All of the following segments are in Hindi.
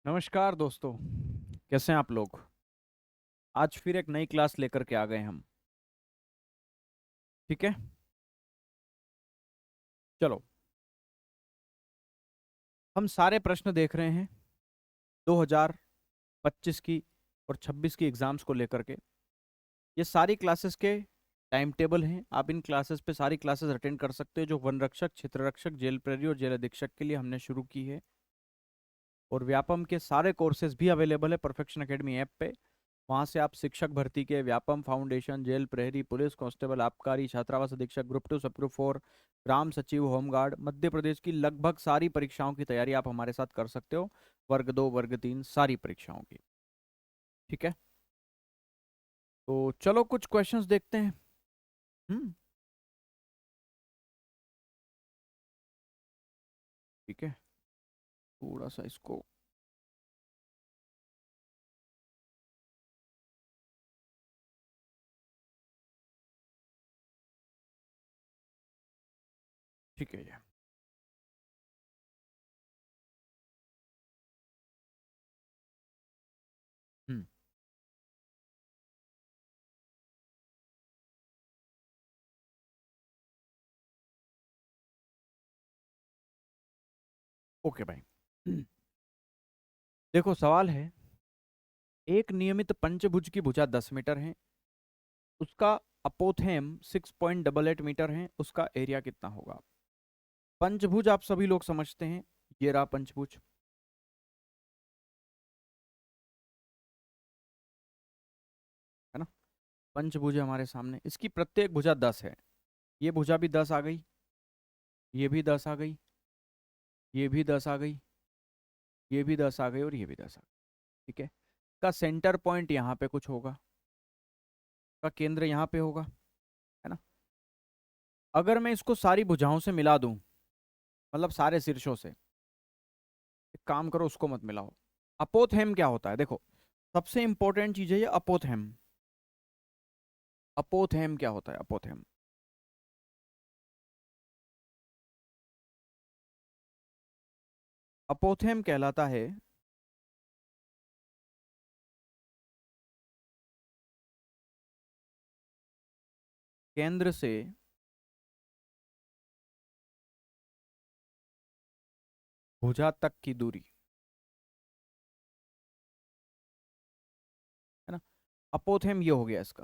नमस्कार दोस्तों। कैसे हैं आप लोग? आज फिर एक नई क्लास लेकर के आ गए हम। ठीक है, चलो। हम सारे प्रश्न देख रहे हैं 2025 की और 26 की एग्जाम्स को लेकर के। ये सारी क्लासेस के टाइम टेबल हैं। आप इन क्लासेस पे सारी क्लासेस अटेंड कर सकते हो जो वन रक्षक, क्षेत्र रक्षक, जेल प्रहरी और जेल अधीक्षक के लिए हमने शुरू की है। और व्यापम के सारे कोर्सेज भी अवेलेबल है परफेक्शन एकेडमी ऐप पे। वहाँ से आप शिक्षक भर्ती के व्यापम फाउंडेशन, जेल प्रहरी, पुलिस कांस्टेबल, आबकारी, छात्रावास अधीक्षक, ग्रुप टू, सब ग्रुप फोर, ग्राम सचिव, होमगार्ड, मध्य प्रदेश की लगभग सारी परीक्षाओं की तैयारी आप हमारे साथ कर सकते हो। वर्ग दो, वर्ग तीन, सारी परीक्षाओं की। ठीक है, तो चलो कुछ क्वेश्चंस देखते हैं। हम्म। ठीक है, थोड़ा सा इसको। ठीक है जी। हम्म। ओके भाई। देखो सवाल है, एक नियमित पंचभुज की भुजा 10 मीटर है, उसका अपोथेम 6.88 मीटर है, उसका एरिया कितना होगा? पंचभुज आप सभी लोग समझते हैं, ये रहा पंचभुज, है ना। पंचभुज है हमारे सामने, इसकी प्रत्येक भुजा 10 है। ये भुजा भी 10 आ गई, ये भी 10 आ गई, ये भी 10 आ गई, ये भी 10 आ गई और ये भी 10 आ गई। ठीक है, का सेंटर पॉइंट यहाँ पे कुछ होगा, का केंद्र यहाँ पे होगा, है ना। अगर मैं इसको सारी भुजाओं से मिला दूं, मतलब सारे शीर्षों से, एक काम करो उसको मत मिलाओ। अपोथेम क्या होता है देखो, सबसे इंपॉर्टेंट चीज है ये अपोथेम। अपोथेम क्या होता है? अपोथेम, अपोथेम कहलाता है केंद्र से भुजा तक की दूरी, है ना। अपोथेम ये हो गया इसका,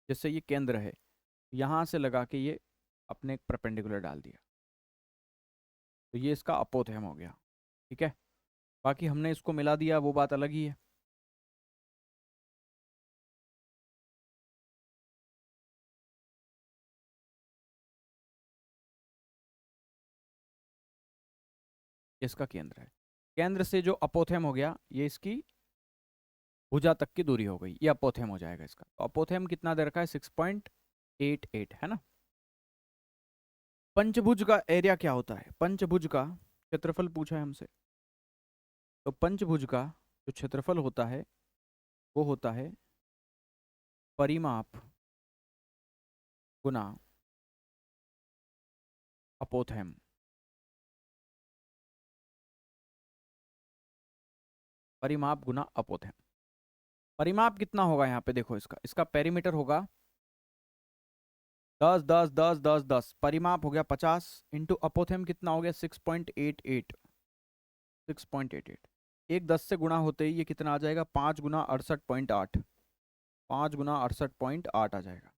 जैसे ये केंद्र है, यहां से लगा के ये अपने एक परपेंडिकुलर डाल दिया, तो ये इसका अपोथेम हो गया। ठीक है, बाकी हमने इसको मिला दिया वो बात अलग ही है। ये इसका केंद्र है, केंद्र से जो अपोथेम हो गया ये इसकी भुजा तक की दूरी हो गई, ये अपोथेम हो जाएगा इसका। तो अपोथेम कितना दे रखा है? 6.88, है ना। पंचभुज का एरिया क्या होता है? पंचभुज का क्षेत्रफल पूछा है हमसे। तो पंचभुज का जो क्षेत्रफल होता है वो होता है परिमाप गुना अपोथेम। परिमाप गुना अपोथेम। परिमाप कितना होगा यहाँ पे? देखो इसका इसका पेरीमीटर होगा 10 10 10 10 10, परिमाप हो गया 50, इंटू अपोथेम कितना हो गया? 6.88। 6.88, एक 10 से गुणा होते ही ये कितना आ जाएगा? 5 गुना 68.8। 5 गुना 68.8 आ जाएगा।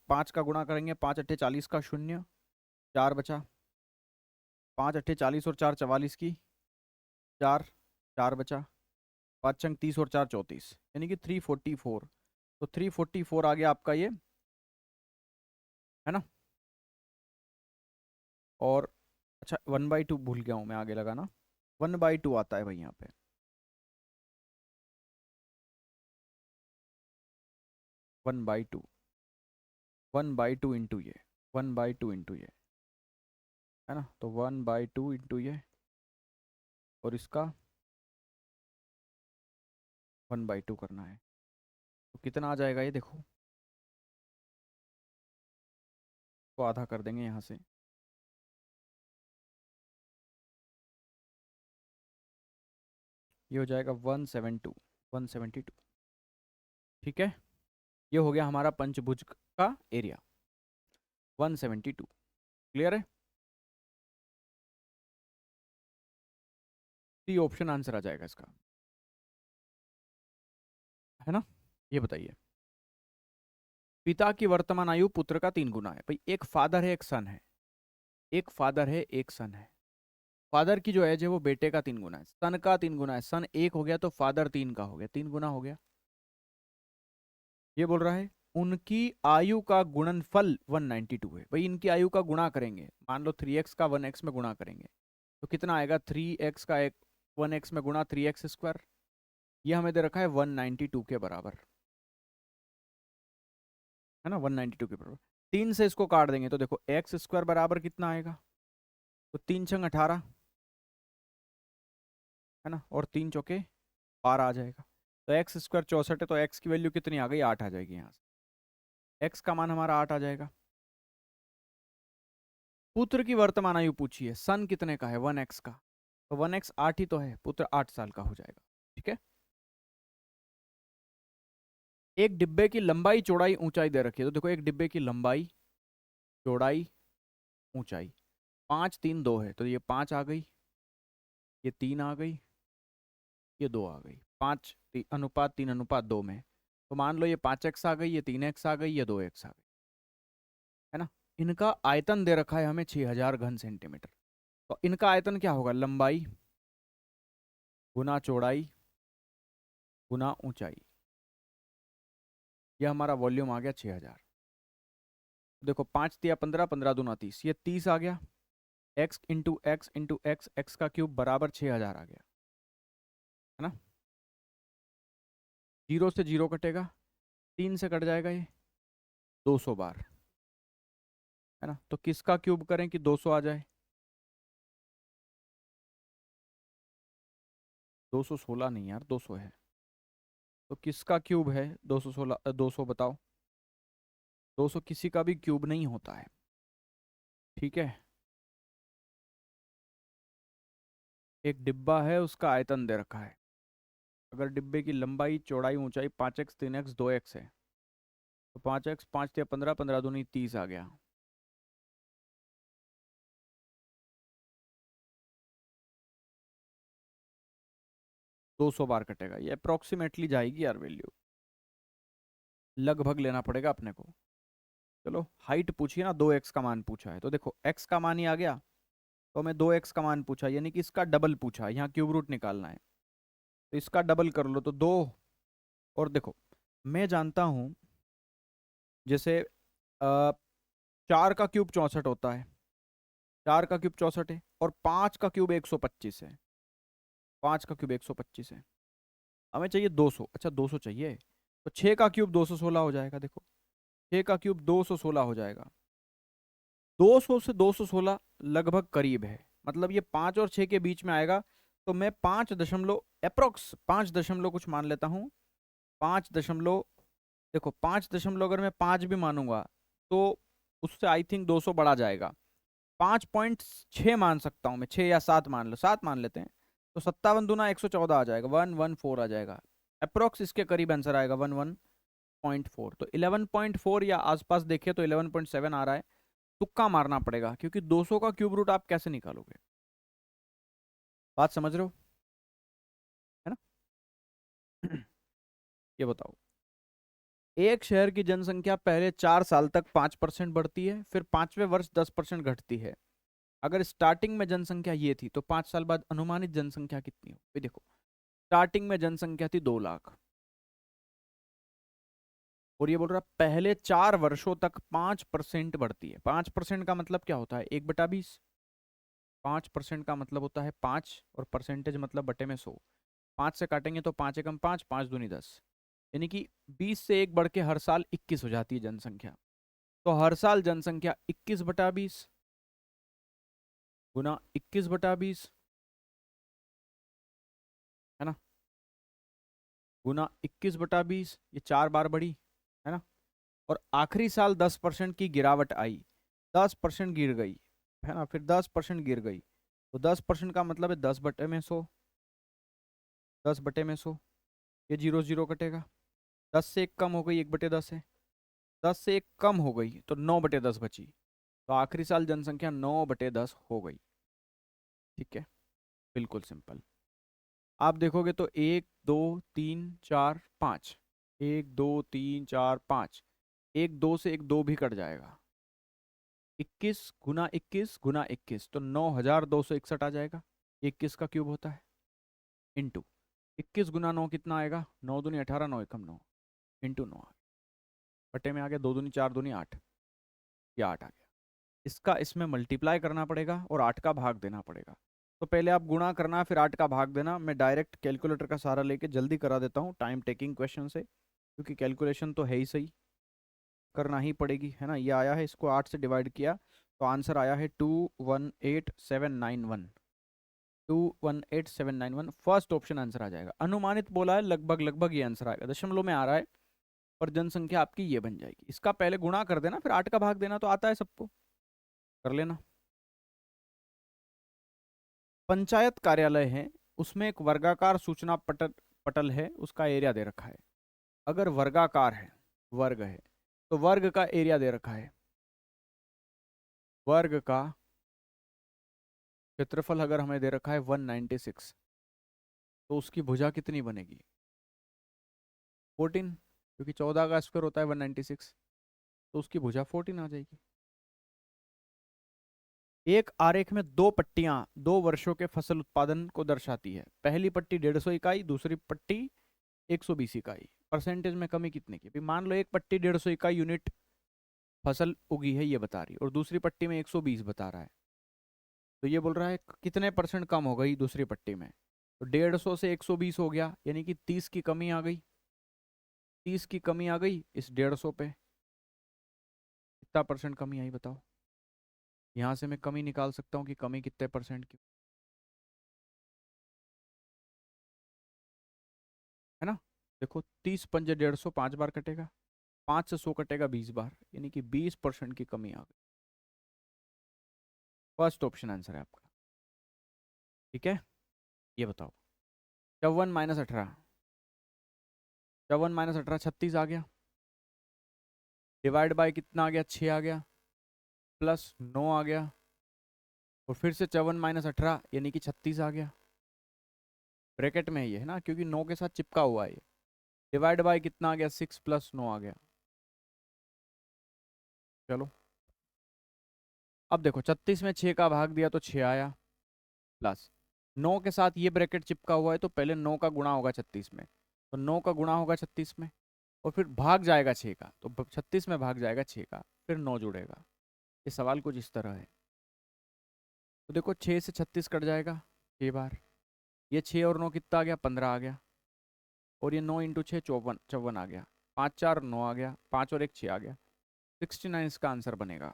5 का गुणा करेंगे, 5 अट्ठे 40 का शून्य, 4 बचा, 5 अट्ठे 40 और 4 44 की 4, 4 बचा, 5 छंग 30 और 4 34, यानी कि 344। तो 344 आ गया आपका ये, है ना। और अच्छा, 1/2 भूल गया हूँ मैं आगे लगाना, 1/2 आता है भाई यहाँ पे। 1/2, 1/2 इंटू ये, 1/2 इंटू ये, है ना। तो 1/2 इंटू ये, और इसका 1/2 करना है, तो कितना आ जाएगा ये देखो। तो आधा कर देंगे यहाँ से, ये हो जाएगा 172। ठीक है, ये हो गया हमारा पंचभुज का एरिया 172। क्लियर है? सी ऑप्शन आंसर आ जाएगा इसका, है ना? ये बताइए, पिता की वर्तमान आयु पुत्र का 3 गुना है। भाई एक फादर है एक सन है, एक फादर है एक सन है। फादर की जो एज है वो बेटे का 3 गुना है, सन का 3 गुना है। सन 1 हो गया तो फादर 3 का हो गया, 3 गुना हो गया। ये बोल रहा है उनकी आयु का गुणनफल 192 है। भाई इनकी आयु का गुणा करेंगे, मान लो 3x का 1x में गुणा करेंगे तो कितना आएगा? 3x का एक 1x में गुणा 3x स्क्वायर, ये हमें दे रखा है 192 के बराबर, है ना? 192 के बराबर। 3 से इसको काट देंगे तो देखो एक्स स्क्वायर बराबर कितना आएगा? तो 3 छंग 18, है ना? और 3 चौके 12 आ जाएगा। तो एक्स स्क्वायर 64 है, तो एक्स की वैल्यू कितनी आ गई? 8 आ जाएगी यहाँ से। एक्स का मान हमारा 8 आ जाएगा। पुत्र की वर्तमान आयु पूछी है, सन कितने का है? 1x का, तो 1x 8 ही तो है, पुत्र 8 साल का हो जाएगा। ठीक है, एक डिब्बे की लंबाई चौड़ाई ऊंचाई दे रखी है, तो देखो एक डिब्बे की लंबाई चौड़ाई ऊंचाई 5 3 2 है, तो ये 5 आ गई, ये 3 आ गई, ये 2 आ गई। 5 अनुपात 3 अनुपात 2 में, तो मान लो ये 5x आ गई, ये 3x आ गई, ये 2x आ गई, है ना? इनका आयतन दे रखा है हमें 6000 घन सेंटीमीटर। तो इनका आयतन क्या होगा? लंबाई गुना चौड़ाई गुना ऊंचाई, यह हमारा वॉल्यूम आ गया 6000। देखो 5 तिया 15, 15 दूना 30, ये 30 आ गया। x into x into x, x का क्यूब बराबर 6000 आ गया, है ना? 0 से 0 कटेगा, 3 से कट जाएगा ये 200 बार, है ना? तो किसका क्यूब करें कि 200 आ जाए? 216 नहीं यार, 200 है। तो किसका क्यूब है 216? 200 बताओ। 200 किसी का भी क्यूब नहीं होता है। ठीक है, एक डिब्बा है, उसका आयतन दे रखा है। अगर डिब्बे की लंबाई चौड़ाई ऊंचाई 5x 3x 2x है, तो 5x 5 तिया 15, 15 दूनी 30 आ गया। 200 बार कटेगा, ये अप्रोक्सीमेटली जाएगी यार वैल्यू, लगभग लेना पड़ेगा अपने को। चलो हाइट पूछिए ना, 2x का मान पूछा है, तो देखो x का मान ही आ गया, तो हमें 2x का मान पूछा, यानी कि इसका डबल पूछा है, यहाँ क्यूब रूट निकालना है, तो इसका डबल कर लो तो 2। और देखो मैं जानता हूँ जैसे 4 का क्यूब 64 होता है, 4 का क्यूब 64 है, और 5 का क्यूब 125 है, 5 का क्यूब 125 है। हमें चाहिए 200, अच्छा 200 चाहिए, तो 6 का क्यूब 216 हो जाएगा। देखो 6 का क्यूब 216 हो जाएगा, 200 से 216 लगभग करीब है, मतलब ये 5 और 6 के बीच में आएगा। तो मैं 5 दशमलव अप्रोक्स 5 दशमलव कुछ मान लेता हूँ, 5 दशमलव, देखो 5 दशमलव अगर मैं 5 भी मानूंगा तो उससे आई थिंक 200 बढ़ा जाएगा। 5.6 मान सकता हूँ मैं, 6 या 7 मान लो, 7 मान लेते हैं, तो 57 दूना 114 आ जाएगा, 114 आ जाएगा। अप्रोक्स इसके करीब आंसर आएगा 11.4। तो 11.4 या आसपास देखिए तो 11.7 आ रहा है। तुक्का मारना पड़ेगा, क्योंकि 200 का क्यूब रूट आप कैसे निकालोगे? बात समझ रहे हो, है ना? ये बताओ, एक शहर की जनसंख्या पहले 4 साल तक 5% बढ़ती है, फिर 5वें वर्ष 10% घटती है। अगर स्टार्टिंग में जनसंख्या ये थी तो 5 साल बाद अनुमानित जनसंख्या कितनी हो? भाई देखो स्टार्टिंग में जनसंख्या थी 2 लाख, और ये बोल रहा पहले 4 वर्षों तक 5% बढ़ती है। 5% का मतलब क्या होता है? 1/20। 5% का मतलब होता है 5, और परसेंटेज मतलब बटे में 100। 5 से काटेंगे तो 5 एकम 5, 5 दूनी 10, यानी कि 20 से 1 बढ़ के हर साल 21 हो जाती है जनसंख्या। तो हर साल जनसंख्या 21/20 गुना 21/20, है ना? गुना 21/20, ये 4 बार बढ़ी, है ना? और आखिरी साल 10% की गिरावट आई, 10% गिर गई, है ना? फिर 10% गिर गई, तो 10% का मतलब है 10/100। 10/100, ये 0 0 कटेगा। 10 से 1 कम हो गई, 1/10 है। 10 से 1 कम हो गई तो 9/10 बची। तो आखिरी साल जनसंख्या 9/10 हो गई। ठीक है, बिल्कुल सिंपल। आप देखोगे तो 1 2 3 4 5, 1 2 3 4 5, 1 2 से 1 2 भी कट जाएगा। 21 × 21 × 21 तो 9261 आ जाएगा। 21 का क्यूब होता है, इंटू 21 × 9 कितना आएगा? 9 दूनी 18, 9 एकम 9, इंटू 9 बटे में आ गया। 2 दूनी 4, 2 दूनी 8, या 8 आ गया। इसका इसमें मल्टीप्लाई करना पड़ेगा और 8 का भाग देना पड़ेगा। तो पहले आप गुणा करना, फिर 8 का भाग देना। मैं डायरेक्ट कैलकुलेटर का सहारा लेके जल्दी करा देता हूँ टाइम टेकिंग क्वेश्चन से, क्योंकि कैलकुलेशन तो है ही सही, करना ही पड़ेगी, है ना। ये आया है, इसको 8 से डिवाइड किया तो आंसर आया है 218791। 218791 फर्स्ट ऑप्शन आंसर आ जाएगा। अनुमानित बोला है, लगभग लगभग ये आंसर आएगा, दशमलव में आ रहा है और जनसंख्या आपकी ये बन जाएगी। इसका पहले गुणा कर देना, फिर 8 का भाग देना, तो आता है सबको, कर लेना। पंचायत कार्यालय है, उसमें एक वर्गाकार सूचना पटल पटल है, उसका एरिया दे रखा है। अगर वर्गाकार है, वर्ग है, तो वर्ग का एरिया दे रखा है। वर्ग का क्षेत्रफल अगर हमें दे रखा है 196, तो उसकी भुजा कितनी बनेगी? 14, क्योंकि 14 का स्क्वायर होता है 196, तो उसकी भुजा 14 आ जाएगी। एक आरेख में दो पट्टियां 2 वर्षों के फसल उत्पादन को दर्शाती है। पहली पट्टी 150 इकाई, दूसरी पट्टी 120 इकाई। परसेंटेज में कमी कितने की? मान लो एक पट्टी 150 इकाई यूनिट फसल उगी है, ये बता रही, और दूसरी पट्टी में 120 बता रहा है। तो ये बोल रहा है कितने परसेंट कम हो गई दूसरी पट्टी में। तो 150 से 120 हो गया, यानी कि 30 की कमी आ गई। 30 की कमी आ गई इस 150 पे। कितना परसेंट कमी आई बताओ? यहां से मैं कमी निकाल सकता हूँ कि कमी कितने परसेंट की, है ना। देखो 30 × 5 = 150, 5 बार कटेगा। 5 से 100 कटेगा 20 बार, यानी कि 20% की कमी आ गई। फर्स्ट ऑप्शन आंसर है आपका। ठीक है, ये बताओ। 54 - 18, 54 - 18 36 आ गया। डिवाइड बाय कितना आ गया? 6 आ गया, प्लस 9 आ गया, और फिर से 54 - 18 यानी कि 36 आ गया। ब्रैकेट में ये है ना, क्योंकि 9 के साथ चिपका हुआ है ये। डिवाइड बाय कितना आ गया? 6 + 9 आ गया। चलो अब देखो, 36 में 6 का भाग दिया तो 6 आया, प्लस 9 के साथ ये ब्रैकेट चिपका हुआ है, तो पहले 9 का गुणा होगा 36 में, तो 9 का गुणा होगा 36 में, और फिर भाग जाएगा 6 का, तो 36 में भाग जाएगा 6 का, फिर 9 जुड़ेगा। ये सवाल कुछ इस तरह है। तो देखो 6 से 36 कट जाएगा 6 बार, ये 6 और 9 कितना आ गया? 15 आ गया, और ये 9 × 6 54, 54 आ गया। 5 4 9 आ गया, 5 और 1 6 आ गया। 69 इसका आंसर बनेगा।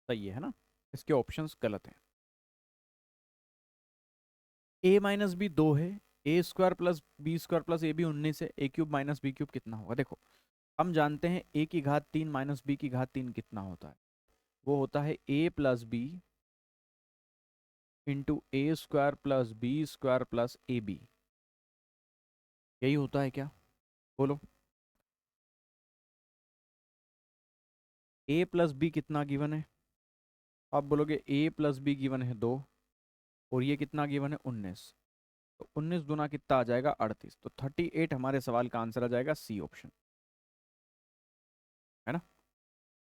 सही है ना, इसके ऑप्शंस गलत हैं। a - b 2 है, a² + b² + ab 19 है, a³ - b³ कितना होगा? देखो हम जानते हैं a³ 3 - b³ 3 कितना होता है? वो होता है a + b into a² + b² + ab। यही होता है क्या? बोलो। a + b कितना गिवन है? आप बोलोगे a + b गिवन है 2, और ये कितना गिवन है? 19। तो 19 दूना कितना आ जाएगा? 38। तो 38 हमारे सवाल का आंसर आ जाएगा, सी ऑप्शन, है ना।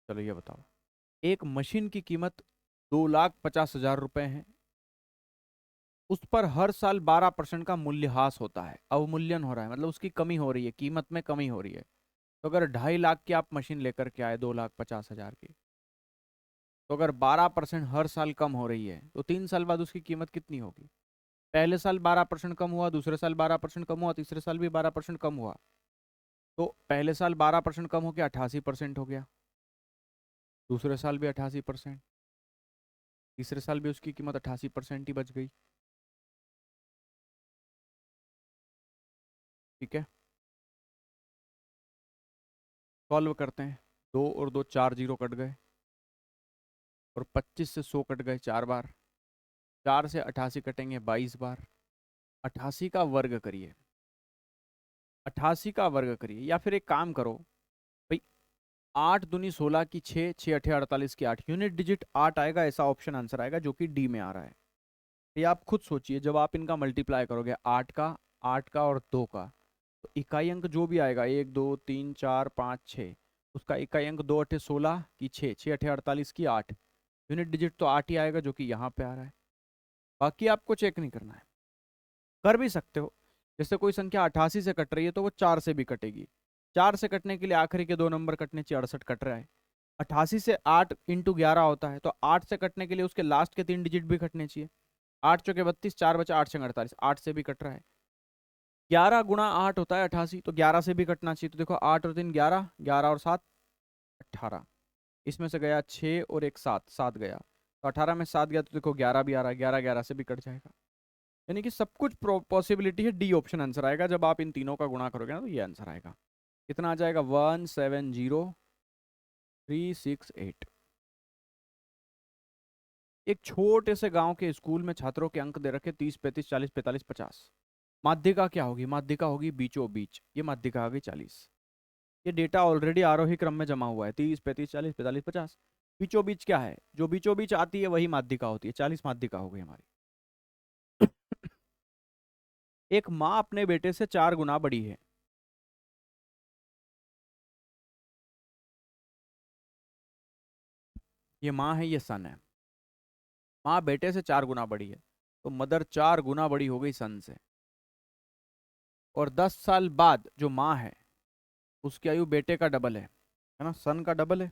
चलो ये बताओ, एक मशीन की कीमत 2,50,000 रुपए है, उस पर हर साल 12% का मूल्यह्रास होता है, अवमूल्यन हो रहा है, मतलब उसकी कमी हो रही है, कीमत में कमी हो रही है। तो अगर 2.5 लाख की आप मशीन लेकर के आए 2,50,000 की, तो अगर 12% हर साल कम हो रही है, तो 3 साल बाद उसकी कीमत कितनी होगी? पहले साल 12% कम हुआ, दूसरे साल 12% कम हुआ, तीसरे साल भी 12% कम हुआ, तो पहले साल 12% कम हो गया 88% हो गया, दूसरे साल भी 88%, तीसरे साल भी उसकी कीमत 88% ही बच गई। ठीक है, सॉल्व करते हैं। 2 और 2 4 जीरो कट गए, और 25 से 100 कट गए 4 बार। 4 से 88 कटेंगे 22 बार। 88 का वर्ग करिए, 88 का वर्ग करिए, या फिर एक काम करो भाई, 8 दूनी 16 की 6, 6 8 48 की 8, यूनिट डिजिट 8 आएगा, ऐसा ऑप्शन आंसर आएगा जो कि डी में आ रहा है। ये आप खुद सोचिए, जब आप इनका मल्टीप्लाई करोगे 8 का और 2 का, तो इकाई अंक जो भी आएगा 1 2 3 4 5 6, उसका इकाई अंक 2 8 16 की 6, 6 8 48 की 8, यूनिट डिजिट तो 8 ही आएगा जो कि यहाँ पे आ रहा है। बाकी आपको चेक नहीं करना है, कर भी सकते हो। जैसे कोई संख्या 88 से कट रही है तो वो 4 से भी कटेगी। 4 से कटने के लिए आखिरी के 2 नंबर कटने चाहिए, 68 कट रहा है। 88 से 8 इंटू 11 होता है, तो 8 से कटने के लिए उसके लास्ट के 3 डिजिट भी कटने चाहिए। 8 चौके 32, 4 बचा 8 छंग 48, 8 से भी कट रहा है। 11 गुणा 8 होता है 88, तो 11 से भी कटना चाहिए। तो देखो 8 और 3 11, 11 और 7 18, इसमें से गया 6 और एक 7, 7 गया, तो 18 में 7 गया, तो देखो 11 भी आ रहा है, 11 11 से भी कट जाएगा। यानी कि सब कुछ पॉसिबिलिटी है, डी ऑप्शन आंसर आएगा। जब आप इन तीनों का गुणा करोगे ना तो ये आंसर आएगा। कितना आ जाएगा? 170368। एक छोटे से गांव के स्कूल में छात्रों के अंक दे रखे 30 35 40 45 50। माध्यिका क्या होगी? माध्यिका होगी बीचों बीच, ये माध्यिका आ गई 40। ये डेटा ऑलरेडी आरोही क्रम में जमा हुआ है, 30 35 40 45 50। बीचों बीच क्या है? जो बीचों बीच आती है वही माध्यिका होती है। 40 माध्यिका हो गई हमारी। एक माँ अपने बेटे से 4 गुना बड़ी है। ये माँ है, ये सन है। माँ बेटे से 4 गुना बड़ी है, तो मदर 4 गुना बड़ी हो गई सन से। और 10 साल बाद जो माँ है उसकी आयु बेटे का डबल है ना, सन का डबल है।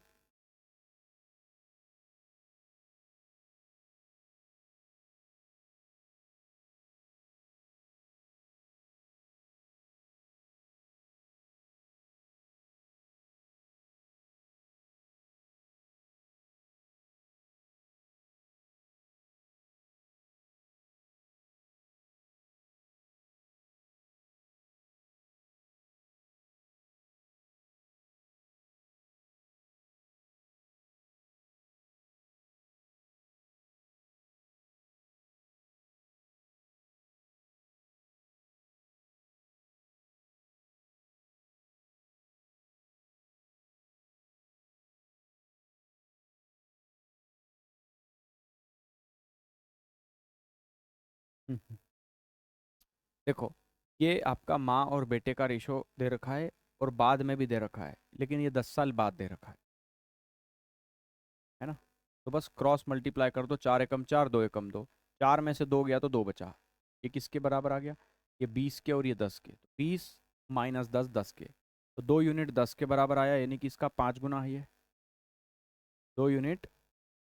हम्म। देखो, ये आपका माँ और बेटे का रेशो दे रखा है, और बाद में भी दे रखा है, लेकिन ये 10 साल बाद दे रखा है ना। तो बस क्रॉस मल्टीप्लाई कर दो, 4 एकम 4, 2 एकम 2, 4 में से 2 गया तो 2 बचा। ये किसके बराबर आ गया? ये 20 के और ये 10 के, तो 20 माइनस 10, 10 के, तो 2 यूनिट 10 के बराबर आया, यानी कि इसका 5 गुना है ये। 2 यूनिट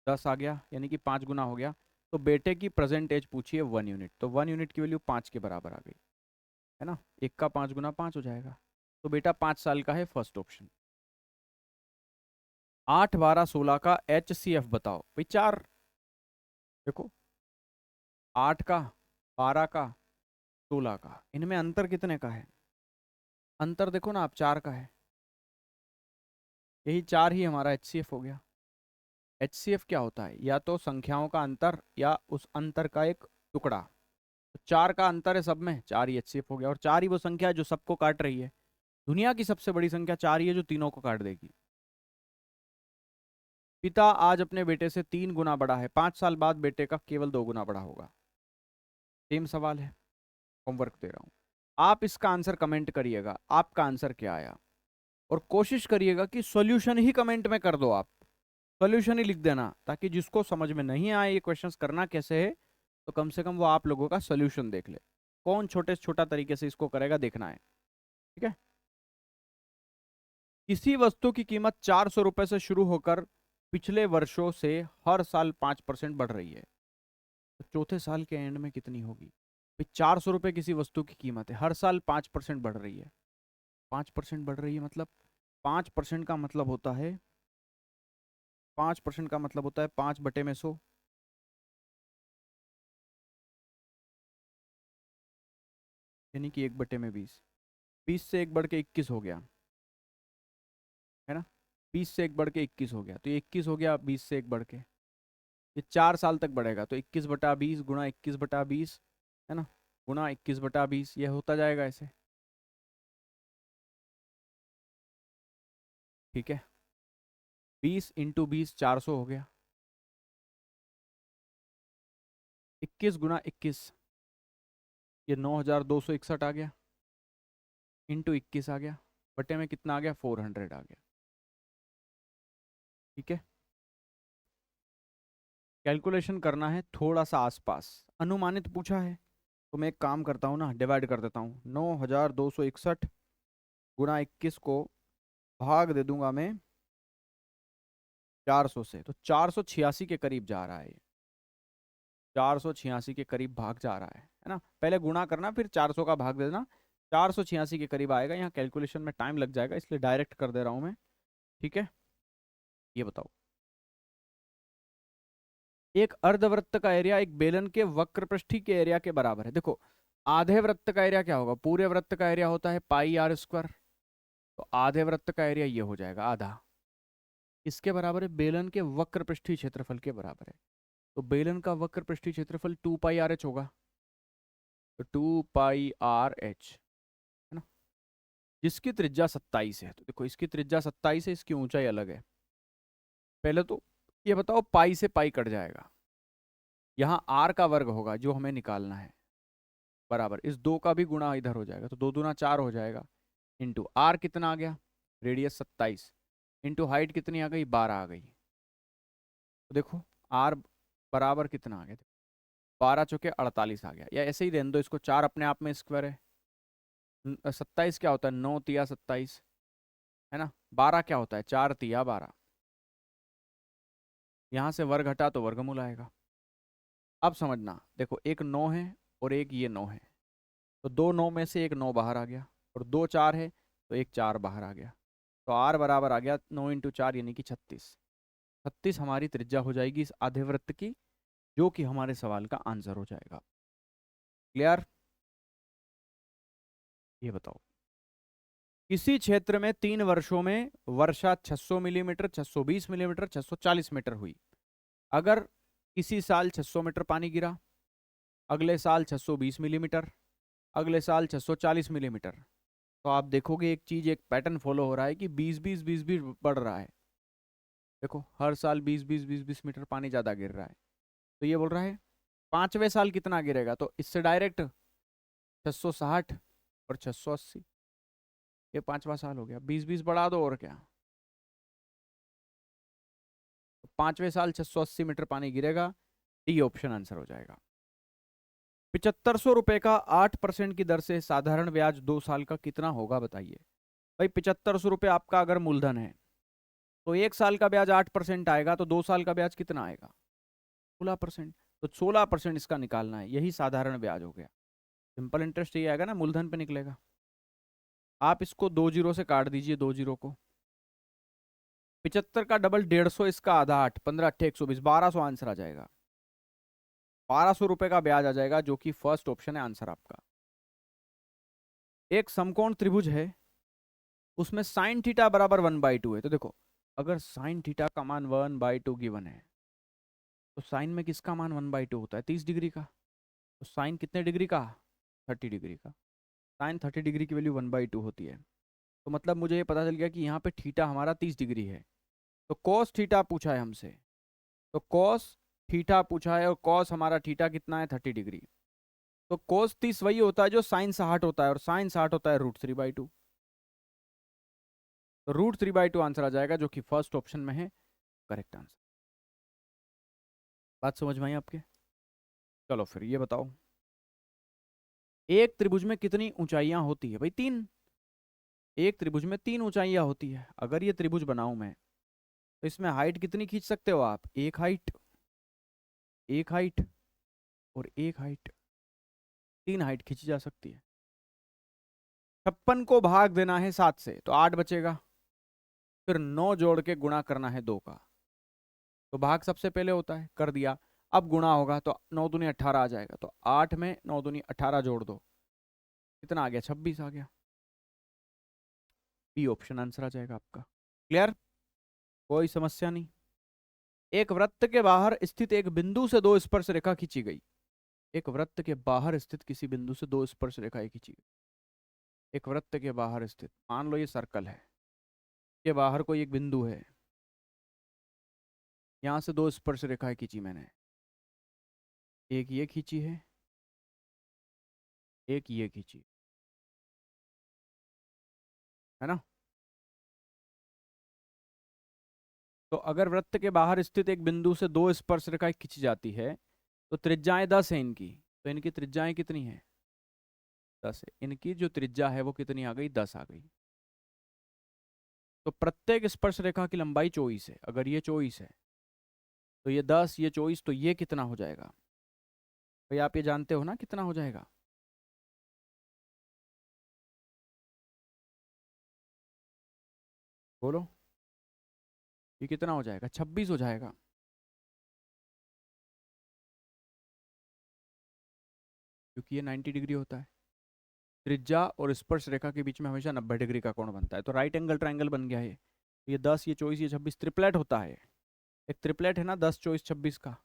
10 आ गया, यानी कि 5 गुना हो गया। तो बेटे की प्रेजेंट एज पूछिए 1 यूनिट, तो 1 यूनिट की वैल्यू 5 के बराबर आ गई, है ना। एक का 5 गुना 5 हो जाएगा। तो बेटा 5 साल का है, फर्स्ट ऑप्शन। 8 12 16 का HCF बताओ भाई। चार, देखो, 8 का, 12 का, 16 का, इनमें अंतर कितने का है? अंतर देखो ना आप, 4 का है। यही 4 ही हमारा HCF हो गया। HCF क्या होता है? या तो संख्याओं का अंतर या उस अंतर का एक टुकड़ा। तो 4 का अंतर है सब में, 4 ही HCF हो गया। और 4 ही वो संख्या है जो सबको काट रही है। दुनिया की सबसे बड़ी संख्या 4 ही है जो तीनों को काट देगी। पिता आज अपने बेटे से 3 गुना बड़ा है, 5 साल बाद बेटे का केवल 2 गुना बड़ा होगा। सेम सवाल है, होमवर्क दे रहा हूं। आप इसका आंसर कमेंट करिएगा, आपका आंसर क्या आया। और कोशिश करिएगा कि सॉल्यूशन ही कमेंट में कर दो आप। सॉल्यूशन ही लिख देना, ताकि जिसको समझ में नहीं आए ये क्वेश्चंस करना कैसे है, तो कम से कम वो आप लोगों का सॉल्यूशन देख ले। कौन छोटे से छोटा तरीके से इसको करेगा, देखना है। ठीक है। किसी वस्तु की कीमत 400 रुपए से शुरू होकर पिछले वर्षों से हर साल 5% बढ़ रही है, तो चौथे साल के एंड में कितनी होगी? 400 रुपये किसी वस्तु की कीमत है, हर साल 5% बढ़ रही है। 5% बढ़ रही है मतलब, 5% का मतलब होता है, 5% का मतलब होता है 5/100। यानी कि 1/20। 20 से 1 बढ़ के 21 हो गया, है ना। 20 से 1 बढ़ के 21 हो गया, तो ये 21 हो गया 20 से 1 बढ़ के। ये 4 साल तक बढ़ेगा, तो 21/20 गुणा 21/20, है ना, गुणा 21/20, ये होता जाएगा ऐसे। ठीक है, 20 इंटू 20 400 हो गया। 21 गुणा 21, ये 9261 आ गया, इंटू 21 आ गया, बटे में कितना आ गया 400 आ गया। ठीक है, कैलकुलेशन करना है थोड़ा सा आसपास, अनुमानित पूछा है, तो मैं एक काम करता हूँ ना, डिवाइड कर देता हूँ। 9261 गुणा 21 को भाग दे दूंगा मैं 400 से, तो 486 के करीब जा रहा है ये। 486 के करीब भाग जा रहा है ना। पहले गुणा करना, फिर 400 का भाग दे देना। 486 के करीब आएगा। यहाँ कैलकुलेशन में टाइम लग जाएगा, इसलिए डायरेक्ट कर दे रहा हूँ मैं। ठीक है, ये बताओ, एक अर्धवृत्त का एरिया एक बेलन के वक्रपृष्ठी के एरिया के बराबर है। देखो, आधे वृत्त का एरिया क्या होगा, पूरे वृत्त का एरिया होता है पाई आर स्क्वायर, तो आधे वृत्त का एरिया ये हो जाएगा आधा, इसके बराबर है बेलन के वक्रपृष्ठीय क्षेत्रफल के बराबर है। तो बेलन का वक्रपृष्ठीय क्षेत्रफल 2πRh होगा, तो 2πRh, है ना, जिसकी त्रिज्या 27 है। तो देखो, इसकी त्रिज्या 27 है, इसकी ऊंचाई अलग है। पहले तो ये बताओ, पाई से पाई कट जाएगा, यहाँ आर का वर्ग होगा जो हमें निकालना है, बराबर इस 2 का भी गुणा इधर हो जाएगा, तो 2 दूना 4 हो जाएगा, इंटू आर कितना आ गया, रेडियस 27, इंटू हाइट कितनी आ गई 12 आ गई। तो देखो आर बराबर कितना आ गया, 12 चौके 48 आ गया, या ऐसे ही रहने दो इसको, 4 अपने आप में स्क्वायर है। 27 क्या होता है, 9 तिया 27, है ना। 12 क्या होता है, 4 तिया 12, यहाँ से वर्ग हटा तो वर्गमूल आएगा। अब समझना, देखो एक 9 है और एक ये 9 है, तो 2 9 में से एक 9 बाहर आ गया, और 2 4 है तो एक 4 बाहर आ गया, तो आर बराबर आ गया 9 इंटू 4 यानी कि 36। 36 हमारी त्रिज्या हो जाएगी इस आधे वृत्त की, जो कि हमारे सवाल का आंसर हो जाएगा। क्लियर, ये बताओ, किसी क्षेत्र में 3 वर्षों में वर्षा 600 मिलीमीटर, 620 मिलीमीटर, 640 मीटर हुई। अगर किसी साल 600 मीटर पानी गिरा, अगले साल 620 मिलीमीटर, अगले साल 640 मिलीमीटर, तो आप देखोगे एक चीज, एक पैटर्न फॉलो हो रहा है कि 20 20 20 20 बढ़ रहा है। देखो हर साल 20 20 20 20 मीटर पानी ज्यादा गिर रहा है, तो ये बोल रहा है 5वें साल कितना गिरेगा, तो इससे डायरेक्ट 660 और 680, ये 5वां साल हो गया। 20 20 बढ़ा दो और क्या, तो 5वें साल 680 मीटर पानी गिरेगा। डी ऑप्शन आंसर हो जाएगा। 7500 रुपए का 8% की दर से साधारण ब्याज 2 साल का कितना होगा बताइए। भाई 7500 रुपये आपका अगर मूलधन है, तो 1 साल का ब्याज 8% आएगा, तो 2 साल का ब्याज कितना आएगा 16%। तो 16% इसका निकालना है, यही साधारण ब्याज हो गया। सिंपल इंटरेस्ट ये आएगा ना, मूलधन पे निकलेगा। आप इसको 2 जीरो से काट दीजिए, 2 जीरो को। 75 का डबल 150, इसका आधा 8, 15 8 120, 1200 आंसर आ जाएगा। 1200 रुपए का ब्याज आ जाएगा, जो कि फर्स्ट ऑप्शन है आंसर आपका। एक समकोण त्रिभुज है, उसमें साइन थीटा बराबर 1/2 है। तो देखो, अगर साइन थीटा का मान 1/2 गिवन है, तो साइन में किसका मान 1/2 होता है, 30 डिग्री का। तो साइन कितने डिग्री का, 30 डिग्री का। साइन 30 डिग्री की वैल्यू 1/2 होती है। तो मतलब मुझे ये पता चल गया कि यहाँ पे थीटा हमारा 30 डिग्री है। तो कॉस थीटा पूछा है हमसे, तो कॉस थीटा पूछा है, और कॉस हमारा थीटा कितना है 30 डिग्री। तो कॉस 30 वही होता है जो साइन 60 होता है, और साइन 60 होता है √3/2। तो √3/2 आंसर आ जाएगा, जो कि फर्स्ट ऑप्शन में है करेक्ट आंसर। बात समझ में आई आपके। चलो फिर ये बताओ, एक त्रिभुज में कितनी ऊंचाइयां होती है, भाई 3। एक त्रिभुज में 3 ऊंचाइयां होती है। अगर ये त्रिभुज बनाऊं मैं, तो इसमें हाइट कितनी खींच सकते हो आप, एक हाइट, एक हाइट और एक हाइट, 3 हाइट खींची जा सकती है। 56 को भाग देना है 7 से, तो 8 बचेगा। फिर 9 जोड़ के गुणा करना है 2 का, तो भाग सबसे पहले होता है, कर दिया। अब गुणा होगा तो 9 दूनी 18 आ जाएगा, तो 8 में 9 दूनी 18 जोड़ दो, कितना आ गया? 26 आ गया। बी ऑप्शन आंसर आ जाएगा आपका। क्लियर? कोई समस्या नहीं। एक वृत्त के बाहर स्थित एक बिंदु से दो स्पर्श रेखा खींची गई। एक वृत्त के बाहर स्थित किसी बिंदु से दो स्पर्श रेखाएं खींची गई। एक वृत्त के बाहर स्थित, मान लो ये सर्कल है, के बाहर कोई एक बिंदु है, यहां से दो स्पर्श रेखाएं खींची मैंने। एक ये खींची है, एक ये खींची, है ना? तो अगर वृत्त के बाहर स्थित एक बिंदु से दो स्पर्श रेखाएं खींची जाती है तो त्रिज्याएं 10 है इनकी। तो इनकी त्रिज्याएं कितनी है? 10 है। इनकी जो त्रिज्या है वो कितनी आ गई? 10 आ गई। तो प्रत्येक स्पर्श रेखा की लंबाई 24 है। अगर ये 24 है तो ये 10, ये 24, तो ये कितना हो जाएगा भाई? आप ये जानते हो ना कितना हो जाएगा? बोलो, ये कितना हो जाएगा? 26 हो जाएगा। क्योंकि ये 90 डिग्री होता है। त्रिज्या और स्पर्श रेखा के बीच में हमेशा 90 डिग्री का कोण बनता है। तो राइट एंगल ट्रायंगल बन गया है। ये 10, ये 24, ये 26 ट्रिपलेट होता है। एक ट्रिपलेट है ना 10, 24, 26 का।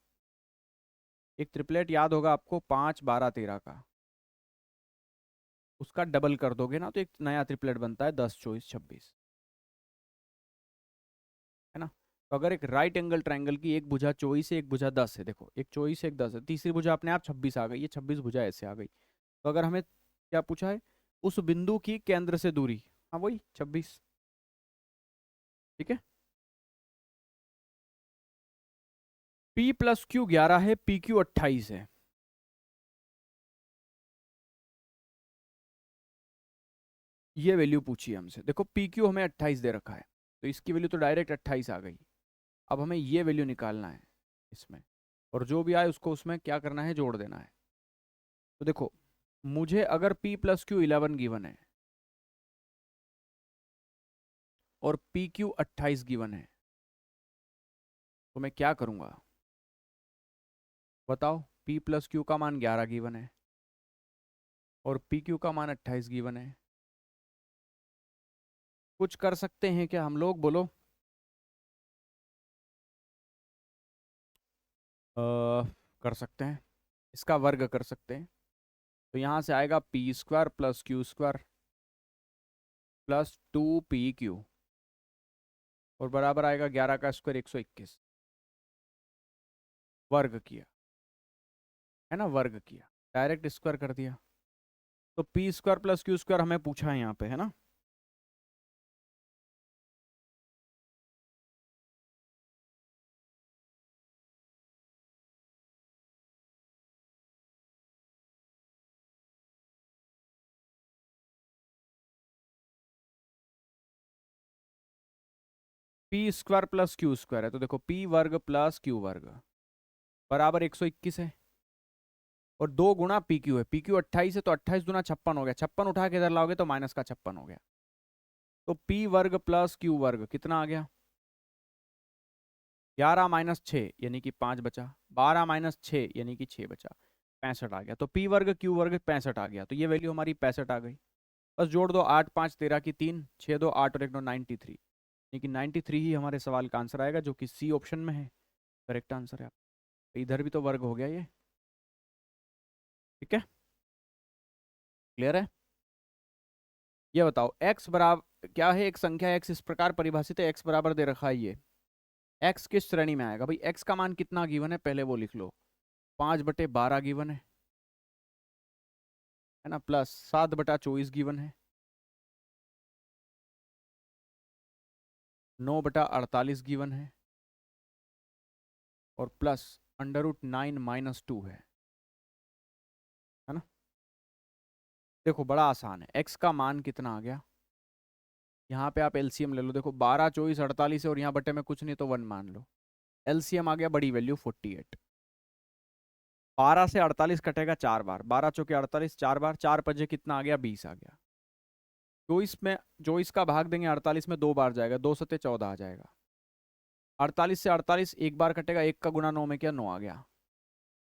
एक ट्रिपलेट याद होगा आपको, 5, 12, 13 का। उसका डबल कर दोगे ना तो एक नया ट्रिपलेट बनता है 10, 24, 26, है ना? तो अगर एक राइट एंगल ट्रायंगल की एक भुजा 24 है, एक भुजा 10 है, देखो एक 24 है, एक 10 है, तीसरी भुजा अपने आप 26 आ गई। ये 26 भुजा ऐसे आ गई। तो अगर हमें क्या पूछा है? उस बिंदु की केंद्र से दूरी, हाँ वही 26। ठीक है। P प्लस क्यू 11 है, पी क्यू 28 है। ये वैल्यू पूछी है हमसे। देखो पी क्यू हमें 28 दे रखा है, तो इसकी वैल्यू तो डायरेक्ट 28 आ गई। अब हमें ये वैल्यू निकालना है इसमें, और जो भी आए उसको उसमें क्या करना है? जोड़ देना है। तो देखो, मुझे अगर P प्लस क्यू 11 गिवन है और पी क्यू 28 गिवन है, तो मैं क्या करूंगा बताओ? P प्लस क्यू का मान 11 गिवन है और पी क्यू का मान 28 गिवन है। कुछ कर सकते हैं क्या हम लोग? बोलो। कर सकते हैं, इसका वर्ग कर सकते हैं। तो यहाँ से आएगा P square plus Q square plus 2PQ, और बराबर आएगा 11 का स्क्वायर 121। वर्ग किया, है ना? वर्ग किया, डायरेक्ट स्क्वायर कर दिया। तो P square plus Q square हमें पूछा है यहाँ पे, है ना? P square plus Q square है, तो देखो पी वर्ग प्लस क्यू वर्ग बराबर 121 है, और 2 गुणा पी क्यू है। पी क्यू 28 है, तो 28 गुना 56 हो गया। 56 उठा के इधर लाओगे तो माइनस का 56 हो गया। तो पी वर्ग प्लस क्यू वर्ग कितना आ गया? 11 माइनस 6 यानी कि 5 बचा, 12 माइनस 6 यानी कि 6 बचा, 65 आ गया। तो पी वर्ग क्यू वर्ग 65 आ गया। तो ये वैल्यू हमारी 65 आ गई। बस जोड़ दो, 8 5 13 की 3, 6 2 8 और 1 9, 93। यानी कि 93 ही हमारे सवाल का आंसर आएगा, जो कि सी ऑप्शन में है। करेक्ट आंसर है आप। इधर भी तो वर्ग हो गया ये। ठीक है, क्लियर है? ये बताओ x बराबर क्या है? एक संख्या x इस प्रकार परिभाषित है, x बराबर दे रखा है ये। x किस श्रेणी में आएगा भाई? x का मान कितना गिवन है पहले वो लिख लो। 5/12 गिवन है ना? प्लस 7/24 गिवन है, 9/48 गिवन है, और प्लस √9 माइनस 2 है ना? देखो बड़ा आसान है। x का मान कितना आ गया? यहाँ पे आप एलसीएम ले लो। देखो 12 24 48 है, और यहाँ बटे में कुछ नहीं तो 1 मान लो। एलसीएम आ गया बड़ी वैल्यू 48। 12 से 48 कटेगा 4 बार, 12 चौके 48, 4 बार, 4 पजे कितना आ गया? 20 आ गया। 24 का भाग देंगे 48 में, 2 बार जाएगा, 2 सत्ते 14 आ जाएगा। 48 से 48 एक बार कटेगा, 1 का गुना 9 में क्या? 9 आ गया।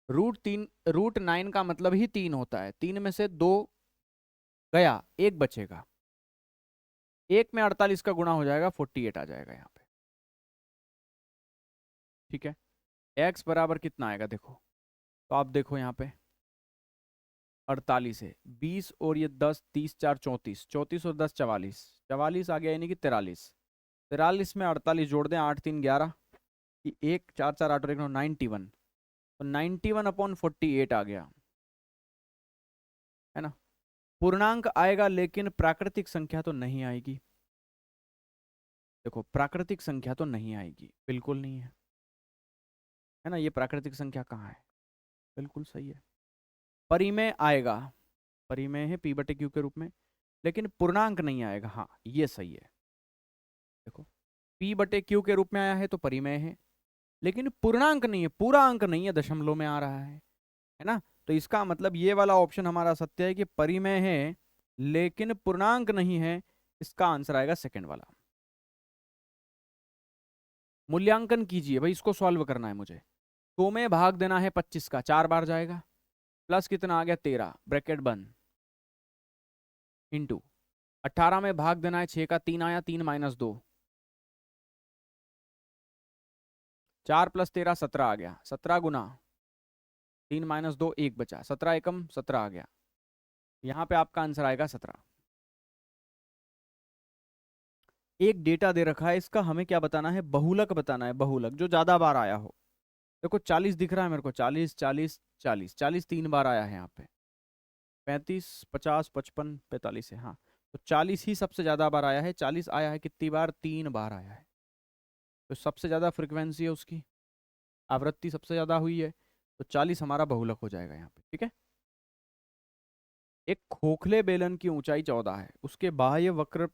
√9 का मतलब ही 3 होता है। 3 में से 2 गया, एक बचेगा, एक में 48 का गुणा हो जाएगा, 48 आ जाएगा यहाँ पे। ठीक है, x बराबर कितना आएगा देखो, तो आप देखो यहाँ पे 48 है, 20 और ये 10, 30 4 34, 34 और 10 44, 44 आ गया, यानी कि 43, 43 में 48 जोड़ दें, 8 3 11, कि 1 4 4 8 और 1 9, 91, तो 91/48 आ गया, है ना। पूर्णांक आएगा लेकिन प्राकृतिक संख्या तो नहीं आएगी। देखो प्राकृतिक संख्या तो नहीं आएगी, बिल्कुल नहीं है ना। ये प्राकृतिक संख्या कहाँ है, बिल्कुल सही है। परिमेय आएगा, परिमेय है p बटे q के रूप में, लेकिन पूर्णांक नहीं आएगा। हाँ ये सही है, देखो p बटे q के रूप में आया है तो परिमेय है, लेकिन पूर्णांक नहीं है, पूरा अंक नहीं है, दशमलव में आ रहा है ना। तो इसका मतलब ये वाला ऑप्शन हमारा सत्य है कि परिमेय है लेकिन पूर्णांक नहीं है। इसका आंसर आएगा सेकंड वाला। मूल्यांकन कीजिए भाई, इसको सॉल्व करना है मुझे। 2 में भाग देना है 25 का, 4 बार जाएगा, प्लस कितना आ गया 13 ब्रैकेट बंद, इंटू 18 में भाग देना है 6 का, 3 आया, 3 माइनस 2, 4 प्लस 13 17 आ गया, 17 गुना 3 माइनस 2 1 बचा, 17 एकम 17 आ गया, यहाँ पे आपका आंसर आएगा 17। एक डेटा दे रखा है, इसका हमें क्या बताना है, बहुलक बताना है, बहुलक जो ज्यादा बार आया हो। देखो 40 दिख रहा है मेरे को, 40 40 40, 40 3 बार आया है यहाँ पे, 35 50 55 45 है, हाँ तो 40 ही सबसे ज्यादा बार आया है। 40 आया है कितनी बार, 3 बार आया है, तो सबसे ज्यादा फ्रिक्वेंसी है उसकी, आवृत्ति सबसे ज्यादा हुई है, तो 40 हमारा बहुलक हो जाएगा यहाँ पे। ठीक है, एक खोखले बेलन की ऊंचाई 14 है, उसके बाह्य वक्र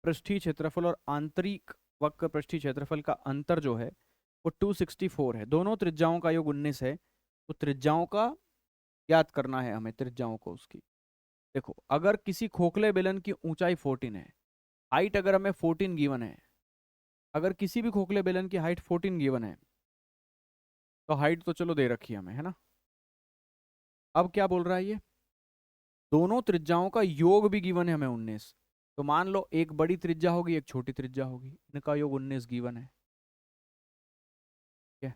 पृष्ठीय क्षेत्रफल और आंतरिक वक्र पृष्ठीय क्षेत्रफल का अंतर जो है वो 264 है, दोनों त्रिज्याओं का योग 19 है, तो त्रिज्याओं का याद करना है हमें, त्रिज्याओं को उसकी। देखो अगर किसी खोखले बेलन की ऊंचाई 14 है, हाइट अगर हमें 14 गिवन है, अगर किसी भी खोखले बेलन की हाइट 14 गिवन है, तो हाइट तो चलो दे रखी है हमें, है ना। अब क्या बोल रहा है ये, दोनों त्रिज्याओं का योग भी गिवन है हमें 19, तो मान लो एक बड़ी त्रिज्या होगी एक छोटी त्रिज्या होगी, इनका योग 19 गिवन है। ठीक है,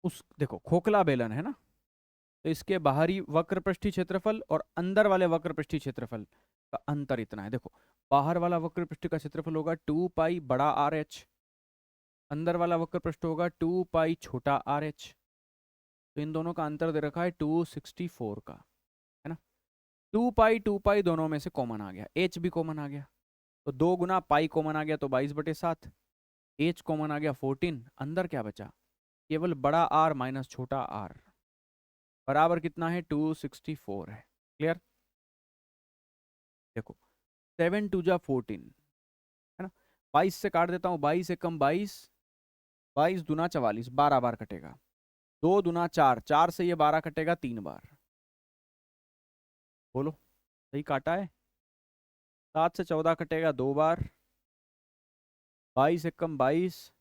उस देखो खोखला बेलन है ना, तो इसके बाहरी वक्र पृष्ठीय क्षेत्रफल और अंदर वाले वक्र पृष्ठीय क्षेत्रफल का अंतर इतना है। देखो बाहर वाला वक्र पृष्ठ का क्षेत्रफल होगा 2 पाई बड़ा आर एच, अंदर वाला वक्र पृष्ठ होगा 2 पाई छोटा आर एच, तो इन दोनों का अंतर दे रखा है 264 का, है ना। 2 पाई दोनों में से कॉमन आ गया, एच भी कॉमन आ गया, तो 2 गुना पाई कॉमन आ गया तो 22/7, एच कॉमन आ गया 14, अंदर क्या बचा, केवल बड़ा आर माइनस छोटा आर, बराबर कितना है 264 है। क्लियर, देखो 7 2 जा 14, है ना, 22 से काट देता हूँ, 22 एकम 22, 22 दूना 44, 12 बार कटेगा, 2 दूना 4, 4 से ये 12 कटेगा 3 बार, बोलो सही काटा है। 7 से 14 कटेगा 2 बार, 22 एकम 22,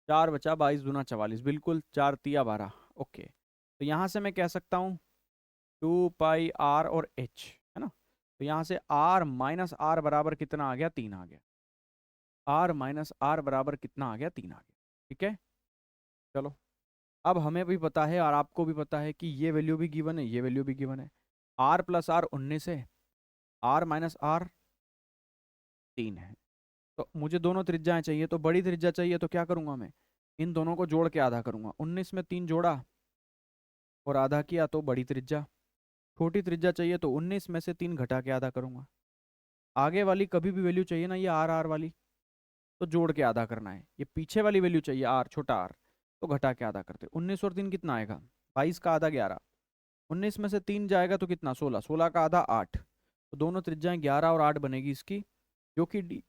4 बचा, 22 दूना 44, बिल्कुल 4 तिया 12। ओके, तो यहाँ से मैं कह सकता हूँ 2 पाई आर और एच, है ना, तो यहाँ से आर माइनस आर बराबर कितना आ गया, 3 आ गया, आर माइनस आर बराबर कितना आ गया, 3 आ गया। ठीक है, चलो अब हमें भी पता है और आपको भी पता है कि ये वैल्यू भी गिवन है, ये वैल्यू भी गिवन है, आर प्लस आर 19 है, आर माइनस आर 3 है, तो मुझे दोनों त्रिज्याएं चाहिए, तो बड़ी त्रिज्या चाहिए, तो क्या करूंगा मैं, इन दोनों को जोड़ के आधा करूंगा, 19 में 3 जोड़ा और आधा किया तो बड़ी त्रिज्या, छोटी त्रिज्या चाहिए तो 19 में से 3 घटा के आधा करूंगा, आगे वाली कभी भी वैल्यू चाहिए ना, ये आर आर वाली, तो जोड़ के आधा करना है, ये पीछे वाली वैल्यू चाहिए आर छोटा आर, तो घटा के आधा करते, 19 और 3 कितना आएगा, 22 का आधा 11, 19 में से 3 जाएगा तो कितना 16, 16 का आधा 8, तो दोनों त्रिज्याएं 11 और 8 बनेगी इसकी, जो कि डी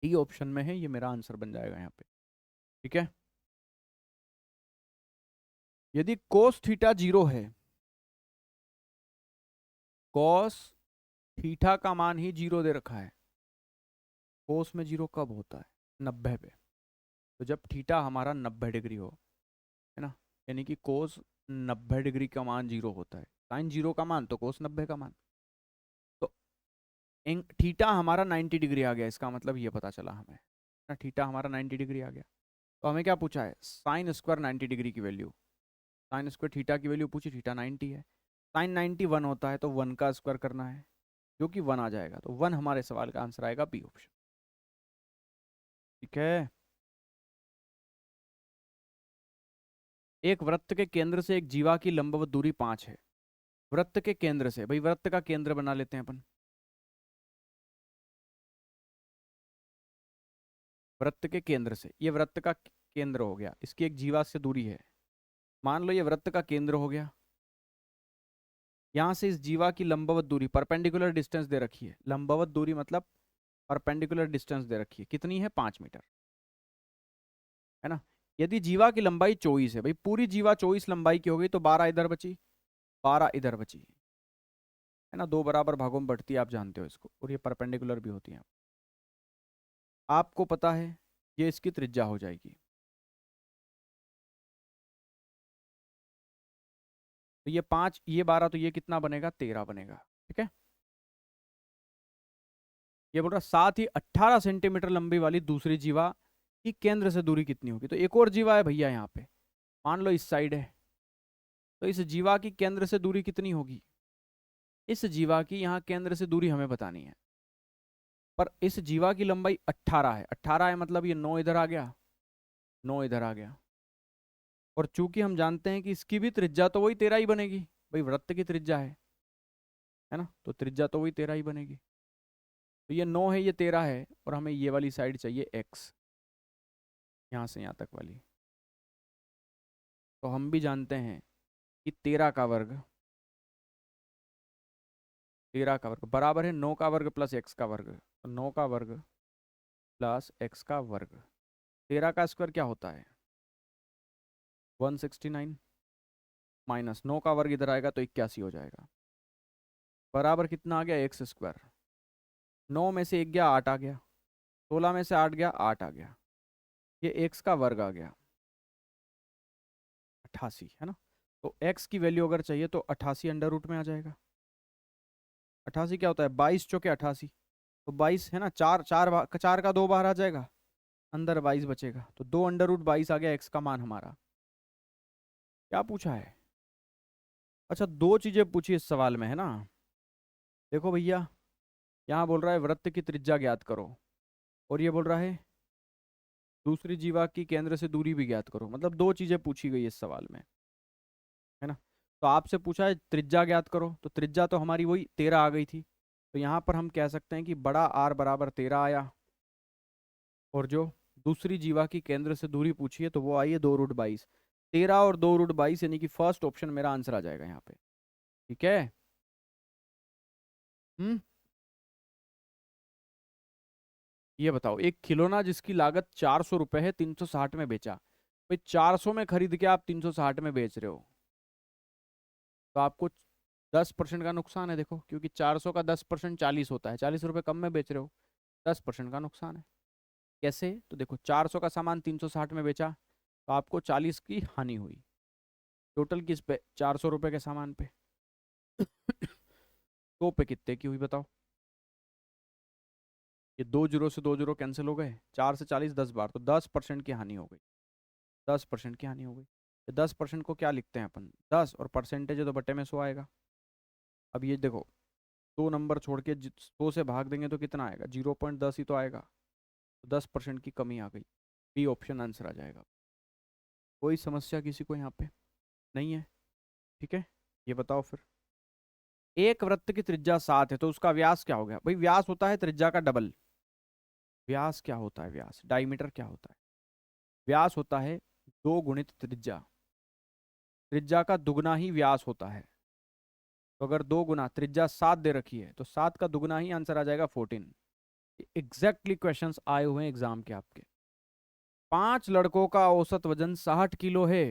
डी ऑप्शन में है, ये मेरा आंसर बन जाएगा यहाँ पे। ठीक है, यदि कोस थीटा 0 है, कॉस थीटा का मान ही 0 दे रखा है। कोस में 0 कब होता है? 90 पे। तो जब थीटा हमारा 90 डिग्री हो, है ना, यानी कि कोस 90 डिग्री का मान 0 होता है। साइन 0 का मान तो कोस 90 का मान। तो थीटा हमारा 90 डिग्री आ गया, इसका मतलब ये पता चला हमें ना, थीटा हमारा 90 डिग्री आ गया। तो हमें क्या पूछा है? साइन स्क्वायर 90 डिग्री की वैल्यू। साइन स्क्वायर थीटा की वैल्यू पूछी, थीटा 90 है। साइन 90 1 होता है, तो 1 का स्क्वायर करना है, जो कि 1 आ जाएगा। तो 1 हमारे सवाल का आंसर आएगा, बी ऑप्शन। ठीक है। एक वृत्त के केंद्र से एक जीवा की लंबवत दूरी 5 है। वृत्त के केंद्र से, भाई वृत्त का केंद्र बना लेते हैं अपन। वृत्त के केंद्र से, ये वृत्त का केंद्र हो गया, इसकी एक जीवा से दूरी है। मान लो ये वृत्त का केंद्र हो गया। यहां से इस जीवा की लंबवत दूरी, परपेंडिकुलर डिस्टेंस दे रखी है। लंबवत दूरी मतलब परपेंडिकुलर डिस्टेंस दे रखी है, कितनी है? 5 मीटर, है ना। यदि जीवा की लंबाई 24 है, भाई पूरी जीवा 24 लंबाई की हो गई, तो 12 इधर बची, 12 इधर बची, है ना। दो बराबर भागों में बढ़ती है, आप जानते हो इसको, और ये परपेंडिकुलर भी होती है। आपको पता है ये इसकी त्रिज्या हो जाएगी। तो ये 5, ये 12, तो ये कितना बनेगा? 13 बनेगा। ठीक है। ये बोल रहा साथ ही 18 सेंटीमीटर लंबी वाली दूसरी जीवा की केंद्र से दूरी कितनी होगी। तो एक और जीवा है भैया यहाँ पे, मान लो इस साइड है, तो इस जीवा की केंद्र से दूरी कितनी होगी? इस जीवा की यहाँ केंद्र से दूरी हमें बतानी है। पर इस जीवा की लंबाई 18 है, 18 है मतलब ये 9 इधर आ गया, 9 इधर आ गया। और चूंकि हम जानते हैं कि इसकी भी त्रिज्या तो वही 13 ही बनेगी, भाई वृत्त की त्रिज्या है ना, तो त्रिज्या तो वही 13 ही बनेगी। तो ये 9 है, ये 13 है, और हमें ये वाली साइड चाहिए x, यहाँ से यहाँ तक वाली। तो हम भी जानते हैं कि 13 का वर्ग, 13 का वर्ग बराबर है 9 का वर्ग प्लस x का वर्ग। तो 9 का वर्ग प्लस x का वर्ग। 13 का स्क्वायर क्या होता है? 169, माइनस 9 का वर्ग इधर आएगा तो 81 हो जाएगा, बराबर कितना आ गया? X square. 9 में से 1 गया, 8 आ गया। 16 में से 8 गया, 8 आ गया। ये x का वर्ग आ गया, 88, है ना। तो x की वैल्यू अगर चाहिए तो 88 अंडर रूट में आ जाएगा। 88 क्या होता है? 22 चौके 88, तो 22 है ना, 4 का 2 बाहर आ जाएगा, अंदर 22 बचेगा, तो 2 अंडर रूट 22 आ गया x का मान हमारा। क्या पूछा है? अच्छा, दो चीजें पूछी इस सवाल में, है ना। देखो भैया, यहाँ बोल रहा है वृत्त की त्रिज्या ज्ञात करो, और ये बोल रहा है दूसरी जीवा की केंद्र से दूरी भी ज्ञात करो, मतलब दो चीजें पूछी गई इस सवाल में, है ना। तो आपसे पूछा है त्रिज्या ज्ञात करो, तो त्रिज्या तो हमारी वही 13 आ गई थी। तो यहाँ पर हम कह सकते हैं कि बड़ा R बराबर 13 आया, और जो दूसरी जीवा की केंद्र से दूरी पूछी है तो वो आई है 2√22। 13 और 2√22, यानी कि फर्स्ट ऑप्शन मेरा आंसर आ जाएगा यहाँ पे। ठीक है। हम्म। ये बताओ, एक खिलौना जिसकी लागत 400 रुपये है 360 में बेचा। भाई 400 में खरीद के आप 360 में बेच रहे हो, तो आपको 10% का नुकसान है। देखो, क्योंकि 400 का 10% 40 होता है, 40 रुपये कम में बेच रहे हो, 10% का नुकसान है। कैसे? तो देखो, 400 का सामान 360 में बेचा, तो आपको 40 की हानि हुई। टोटल किस पे? 400 रुपये के सामान पे। तो पे कितने की हुई बताओ? ये 2 जीरो से 2 जीरो कैंसिल हो गए, 4 से 40 10 बार, तो 10% की हानि हो गई। 10% की हानि हो गई। 10% को क्या लिखते हैं अपन? 10, और परसेंटेज है तो बटे में 100 आएगा। अब ये देखो, 2 नंबर छोड़ के 100 से भाग देंगे तो कितना आएगा? 0.10 ही तो आएगा। तो 10% की कमी आ गई, बी ऑप्शन आंसर आ जाएगा। कोई समस्या किसी को यहाँ पे नहीं है? ठीक है। ये बताओ फिर, एक वृत्त की त्रिज्या 7 है, तो उसका व्यास क्या हो गया? भाई व्यास होता है त्रिज्या का डबल। व्यास क्या होता है? व्यास, डायमीटर क्या होता है? व्यास होता है 2 गुणित त्रिज्या। त्रिज्या का दुगना ही व्यास होता है। तो अगर 2 गुना त्रिज्या 7 दे रखी है, तो 7 का दुगना ही आंसर आ जाएगा 14। एग्जैक्टली क्वेश्चंस आए हुए हैं एग्जाम के आपके। 5 लड़कों का औसत वजन 60 किलो है।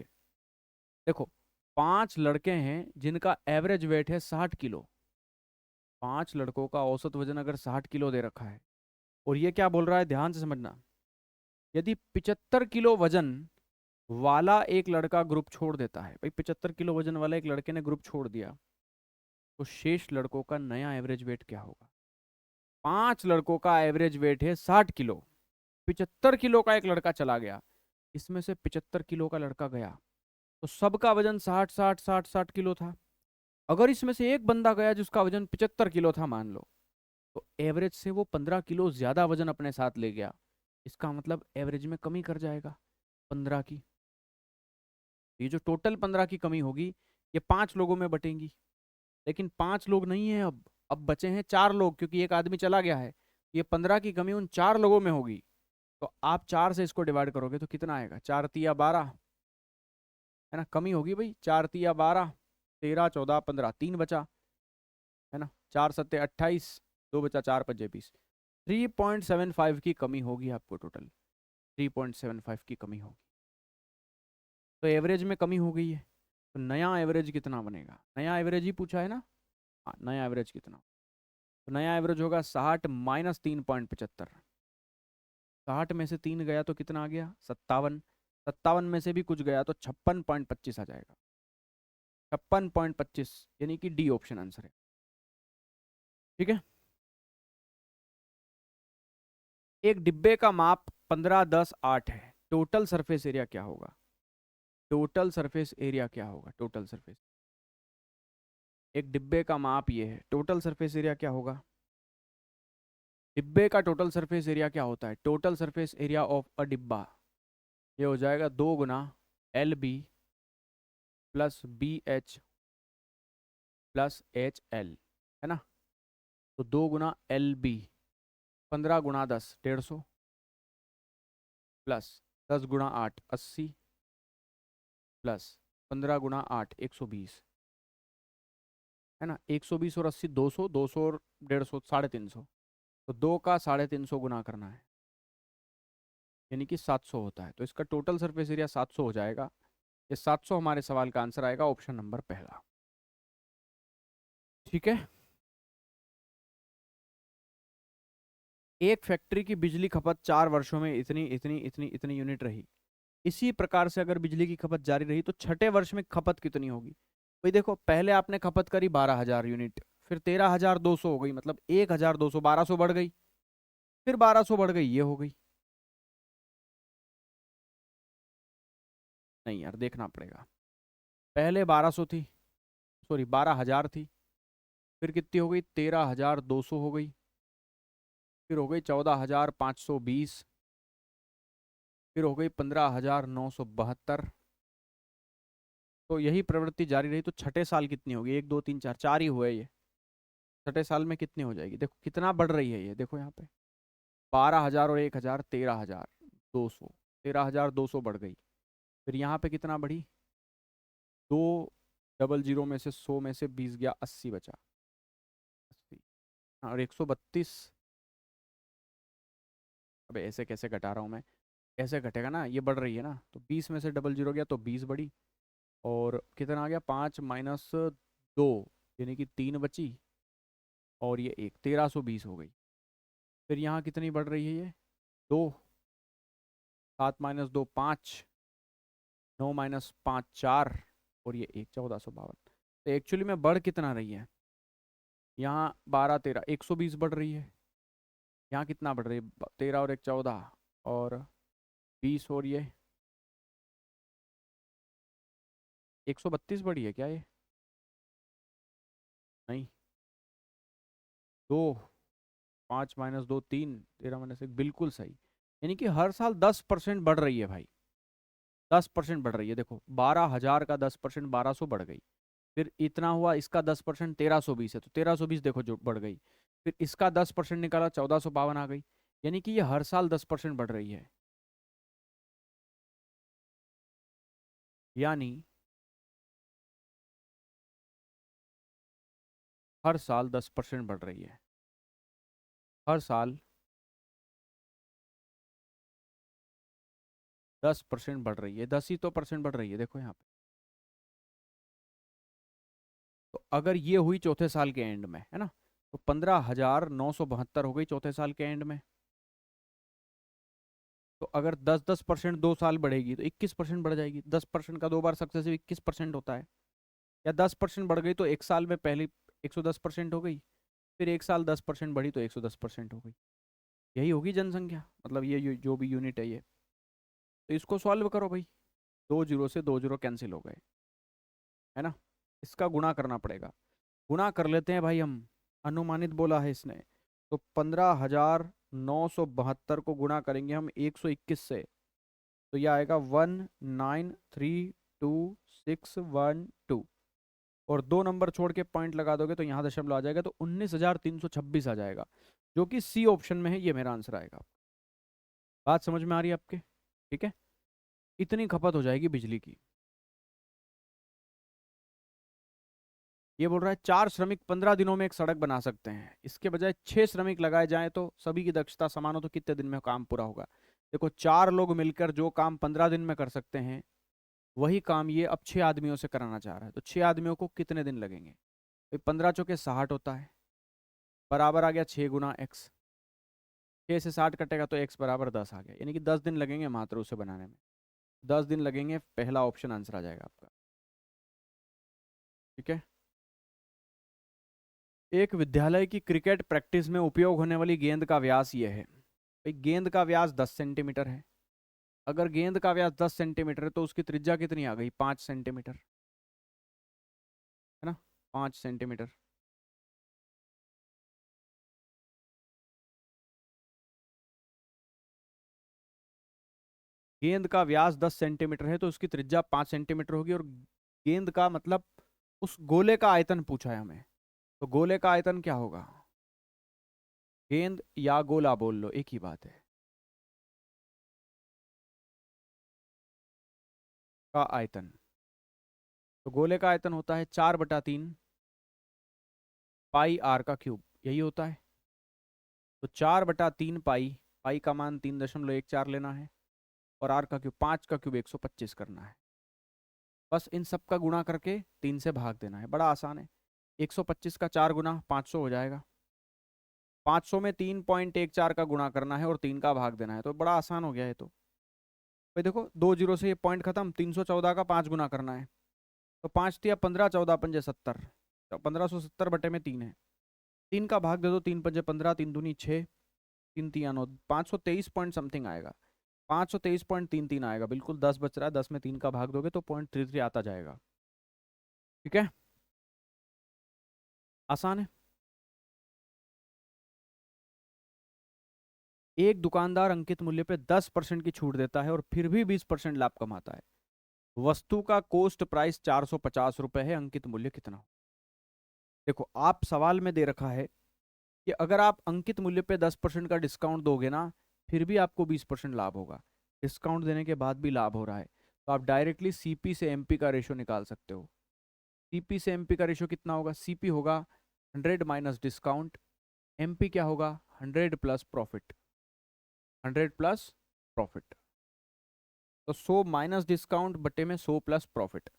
देखो, 5 लड़के हैं जिनका एवरेज वेट है 60 किलो। 5 लड़कों का औसत वजन अगर 60 किलो दे रखा है, और ये क्या बोल रहा है, ध्यान से समझना, यदि 75 किलो वजन वाला एक लड़का ग्रुप छोड़ देता है, भाई 75 किलो वजन वाला एक लड़के ने ग्रुप छोड़ दिया, तो शेष लड़कों का नया एवरेज वेट क्या होगा। 5 लड़कों का एवरेज वेट है 60 किलो, 75 किलो का एक लड़का चला गया, इसमें से 75 किलो का लड़का गया, तो सबका वजन 60 किलो था। अगर इसमें से एक बंदा गया जिसका वजन 75 किलो था मान लो, तो एवरेज से वो 15 किलो ज्यादा वजन अपने साथ ले गया, इसका मतलब एवरेज में कमी कर जाएगा 15 की। ये जो टोटल 15 की कमी होगी, ये 5 लोगों में बटेंगी, लेकिन 5 लोग नहीं है अब बचे हैं 4 लोग, क्योंकि एक आदमी चला गया है। ये 15 की कमी उन 4 लोगों में होगी, तो आप 4 से इसको डिवाइड करोगे तो कितना आएगा, 4 तिया 12, है ना, कमी होगी भाई, 4 तिया 12, 13 14 15, 3 बचा, है ना, 4 सत्ते 28, 2 बचा, 4 पंजे 20, 3.75 की कमी होगी आपको, टोटल 3.75 की कमी होगी। तो एवरेज में कमी हो गई है, तो नया एवरेज कितना बनेगा, नया एवरेज ही पूछा है ना। हाँ, नया एवरेज कितना, तो नया एवरेज होगा 60 माइनस 3.75, 60 में से 3 गया तो कितना आ गया, 57, 57 में से भी कुछ गया तो 56.25 आ जाएगा, 56.25, यानी कि डी ऑप्शन आंसर है। ठीक है, एक डिब्बे का माप 15 10 8 है, टोटल सरफेस एरिया क्या होगा, टोटल सरफेस एरिया क्या होगा, टोटल सरफेस, एक डिब्बे का माप ये है, टोटल सरफेस एरिया क्या होगा। डिब्बे का टोटल सरफेस एरिया क्या होता है, total surface area of a डिब्बा, ये हो जाएगा 2 गुना L B plus B H plus H L, है ना, तो 2 गुना एल बी, 15 गुना 10 150, प्लस 10 गुना 8 80, प्लस 15 गुना 8 120, है ना, 120 और 80 200, 200 और 150 350, तो 2 का 350 गुना करना है, यानी कि 700 होता है, तो इसका टोटल सरफेस एरिया 700 हो जाएगा। ये 700 हमारे सवाल का आंसर आएगा, ऑप्शन नंबर पहला। ठीक है, एक फैक्ट्री की बिजली खपत 4 वर्षों में इतनी इतनी इतनी इतनी यूनिट रही, इसी प्रकार से अगर बिजली की खपत जारी रही तो छठे वर्ष में खपत कितनी होगी। भाई देखो, पहले आपने खपत करी 12,000 यूनिट, फिर 13,200 हो गई, मतलब 1,200, 1200 बढ़ गई, फिर 1200 बढ़ गई, ये हो गई। नहीं यार, देखना पड़ेगा, पहले 1200 थी, सॉरी 12,000 थी, फिर कितनी हो गई, 13,200 हो गई, फिर हो गई 14,520, फिर हो गई 15,972, तो यही प्रवृत्ति जारी रही तो छठे साल कितनी होगी, 1 2 3 4, 4 ही हुए ये, छठे साल में कितनी हो जाएगी, देखो कितना बढ़ रही है ये, देखो यहाँ पे 12,000 और 1,000, 13,200, 13,200 बढ़ गई, फिर यहाँ पे कितना बढ़ी, 200 में से 100 में से 20 गया, 80 बचा, 80, और 132, अबे ऐसे कैसे घटा रहा हूँ मैं, ऐसे घटेगा ना, ये बढ़ रही है ना, तो 20 में से 00 गया तो 20 बढ़ी, और कितना आ गया, 5 माइनस 2, यानी कि 3 बची, और ये एक 1320 हो गई, फिर यहाँ कितनी बढ़ रही है ये, 2, 7 माइनस 2 5, 9 माइनस 5 4, और ये एक 1452, तो एक्चुअली में बढ़ कितना रही है, यहाँ 12 13 120 बढ़ रही है, यहाँ कितना बढ़ रही है, 13 और एक 14, और 20, और ये 132 बढ़ी है क्या ये, नहीं, 2, 5 माइनस 2 3, 13 माइनस 1, बिल्कुल सही, यानी कि हर साल 10% बढ़ रही है भाई, 10% बढ़ रही है, देखो 12,000 का 10% 1200 बढ़ गई, फिर इतना हुआ, इसका 10% 1320 है, तो 1320 देखो जो बढ़ गई, फिर इसका 10% निकाला 1452 आ गई, यानी कि ये हर साल 10% बढ़ रही है, यानी हर साल 10% बढ़ रही है, हर साल 10% बढ़ रही है, 10 ही तो परसेंट बढ़ रही है, देखो यहाँ पे, तो अगर ये हुई चौथे साल के एंड में, है ना, तो 15,972 हो गई चौथे साल के एंड में। तो अगर 10-10% 2 साल बढ़ेगी तो 21% बढ़ जाएगी। 10% का 2 बार सक्सेसिव 21% होता है। या 10% बढ़ गई तो एक साल में पहले 110% हो गई, फिर एक साल 10% बढ़ी तो 110% हो गई। यही होगी जनसंख्या, मतलब ये जो भी यूनिट है ये। तो इसको सॉल्व करो भाई, 2 जीरो से 2 जीरो कैंसिल हो गए, है ना। इसका गुणा करना पड़ेगा, गुणा कर लेते हैं भाई हम, अनुमानित बोला है इसने। तो 15,972 को गुणा करेंगे हम 121 से, तो यह आएगा 1932612। और 2 नंबर छोड़ के पॉइंट लगा दोगे तो यहाँ दशमलव आ जाएगा, तो 19,326 आ जाएगा, जो कि सी ऑप्शन में है। ये मेरा आंसर आएगा। बात समझ में आ रही है आपके? ठीक है, इतनी खपत हो जाएगी बिजली की। ये बोल रहा है 4 श्रमिक 15 दिनों में एक सड़क बना सकते हैं, इसके बजाय 6 श्रमिक लगाए जाएं तो सभी की दक्षता समान हो तो कितने दिन में काम पूरा होगा। देखो, 4 लोग मिलकर जो काम 15 दिन में कर सकते हैं, वही काम ये अब 6 आदमियों से कराना चाह रहा है। तो 6 आदमियों को कितने दिन लगेंगे? भाई 15 चौके 60 होता है, बराबर आ गया 6 गुना x। 6 से 60 कटेगा तो x बराबर 10 आ गया, यानी कि 10 दिन लगेंगे मात्र उसे बनाने में। 10 दिन लगेंगे, पहला ऑप्शन आंसर आ जाएगा आपका। ठीक है। एक विद्यालय की क्रिकेट प्रैक्टिस में उपयोग होने वाली गेंद का व्यास ये है। भाई गेंद का व्यास 10 सेंटीमीटर है। अगर गेंद का व्यास 10 सेंटीमीटर है तो उसकी त्रिज्या कितनी आ गई? 5 सेंटीमीटर, है ना, 5 सेंटीमीटर। गेंद का व्यास 10 सेंटीमीटर है तो उसकी त्रिज्या 5 सेंटीमीटर होगी। और गेंद का मतलब उस गोले का आयतन पूछा है हमें, तो गोले का आयतन क्या होगा? गेंद या गोला बोल लो, एक ही बात है, का आयतन। तो गोले का आयतन होता है 4/3 पाई आर का क्यूब, यही होता है। तो 4/3 पाई, पाई का मान 3.14 लेना है, और आर का क्यूब 5 का क्यूब 125 करना है। बस इन सब का गुणा करके 3 से भाग देना है, बड़ा आसान है। 125 का 4 गुना 500 हो जाएगा। 500 में 3.14 का गुणा करना है और 3 का भाग देना है, तो बड़ा आसान हो गया है। तो भाई देखो, 2 जीरो से ये पॉइंट खत्म। 314 का 5 गुना करना है, तो 5 तिया 15, 14 पंजे 70, तो 1570/3 है। 3 का भाग दे दो, 3 पंजे 15, 3 दूनी 6, 3 तिया 9, 523 पॉइंट समथिंग आएगा। 523.33 आएगा, बिल्कुल 10 बच रहा है, 10 में 3 का भाग दोगे तो 0.33 आता जाएगा। ठीक है, आसान है। एक दुकानदार अंकित मूल्य पे 10% की छूट देता है और फिर भी 20% लाभ कमाता है। वस्तु का कोस्ट प्राइस 450 रुपए है, अंकित मूल्य कितना हो? देखो, आप सवाल में दे रखा है कि अगर आप अंकित मूल्य पे 10% का डिस्काउंट दोगे ना, फिर भी आपको 20% लाभ होगा। डिस्काउंट देने के बाद भी लाभ हो रहा है, तो आप डायरेक्टली सीपी से एमपी का रेशो निकाल सकते हो। सीपी से एमपी का रेशो कितना होगा? सीपी होगा 100 माइनस डिस्काउंट, एमपी क्या होगा? 100 प्लस प्रॉफिट, 100 प्लस प्रॉफिट। तो 100 माइनस डिस्काउंट बटे में 100 प्लस प्रॉफिट।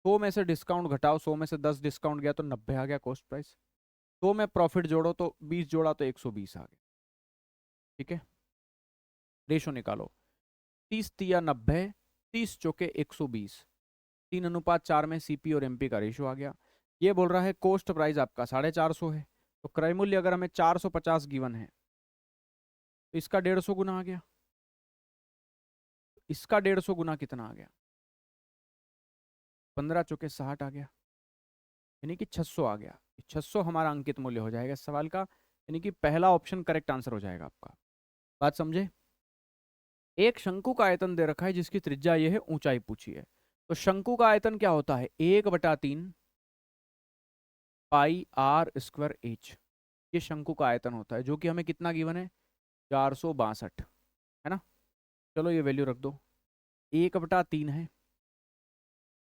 100 में से डिस्काउंट घटाओ, 100 में से 10 डिस्काउंट गया तो 90 आ गया कॉस्ट प्राइस। 100 में प्रॉफिट जोड़ो तो 20 जोड़ा तो 120 आ गया। ठीक है, रेशो निकालो। 30 तिया 90, 30 चौके 120, 3:4 में सीपी और एमपी का रेशो आ गया। ये बोल रहा है कोस्ट प्राइस आपका 450 है, तो क्रय मूल्य अगर हमें 450 गिवन है तो इसका 150 गुना आ गया। इसका 150 गुना कितना आ गया? 15 चौके 60 आ गया, यानी कि 600 आ गया। 600 हमारा अंकित मूल्य हो जाएगा इस सवाल का, यानी कि पहला ऑप्शन करेक्ट आंसर हो जाएगा आपका। बात समझे? एक शंकु का आयतन दे रखा है जिसकी त्रिज्या ये है, ऊंचाई पूछी है। तो शंकु का आयतन क्या होता है? 1/3 पाई आर स्क्वायर एच, ये शंकु का आयतन होता है, जो कि हमें कितना गिवन है? 462, है ना। चलो ये वैल्यू रख दो, 1/3 है,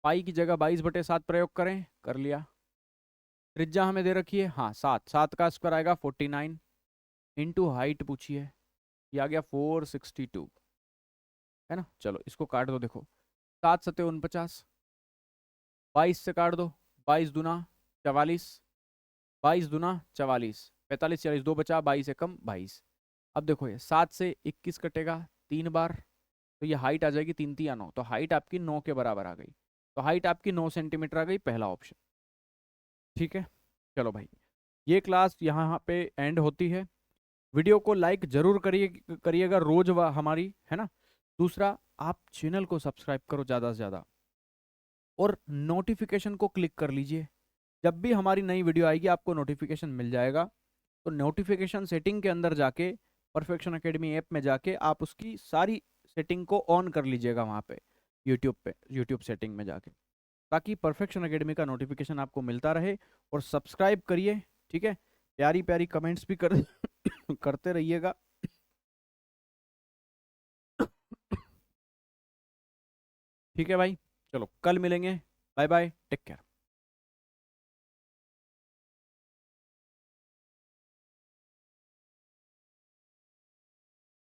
पाई की जगह 22/7 प्रयोग करें, कर लिया। त्रिज्या हमें दे रखी है, हाँ 7, 7 का स्क्वायर आएगा 49, इंटू हाइट पूछी है, ये आ गया 462, है ना। चलो इसको काट दो, देखो 7 सत्ते 49, 22 से काट दो, 22 दूना 44, 22 दूना 44, 45 40 2 बचा, 22 एकम 22। अब देखो ये 7 से 21 कटेगा 3 बार, तो ये हाइट आ जाएगी 3 3 9, तो हाइट आपकी 9 के बराबर आ गई। तो हाइट आपकी 9 सेंटीमीटर आ गई, पहला ऑप्शन। ठीक है, चलो भाई, ये क्लास यहाँ पे एंड होती है। वीडियो को लाइक जरूर करिएगा रोज हमारी, है ना। दूसरा, आप चैनल को सब्सक्राइब करो ज़्यादा से ज़्यादा, और नोटिफिकेशन को क्लिक कर लीजिए। जब भी हमारी नई वीडियो आएगी आपको नोटिफिकेशन मिल जाएगा। तो नोटिफिकेशन सेटिंग के अंदर जाके, परफेक्शन एकेडमी ऐप में जाके आप उसकी सारी सेटिंग को ऑन कर लीजिएगा वहाँ पे यूट्यूब सेटिंग में जाके, ताकि परफेक्शन एकेडमी का नोटिफिकेशन आपको मिलता रहे। और सब्सक्राइब करिए, ठीक है। प्यारी प्यारी कमेंट्स भी कर करते रहिएगा। ठीक है भाई, चलो कल मिलेंगे। Bye bye, take care.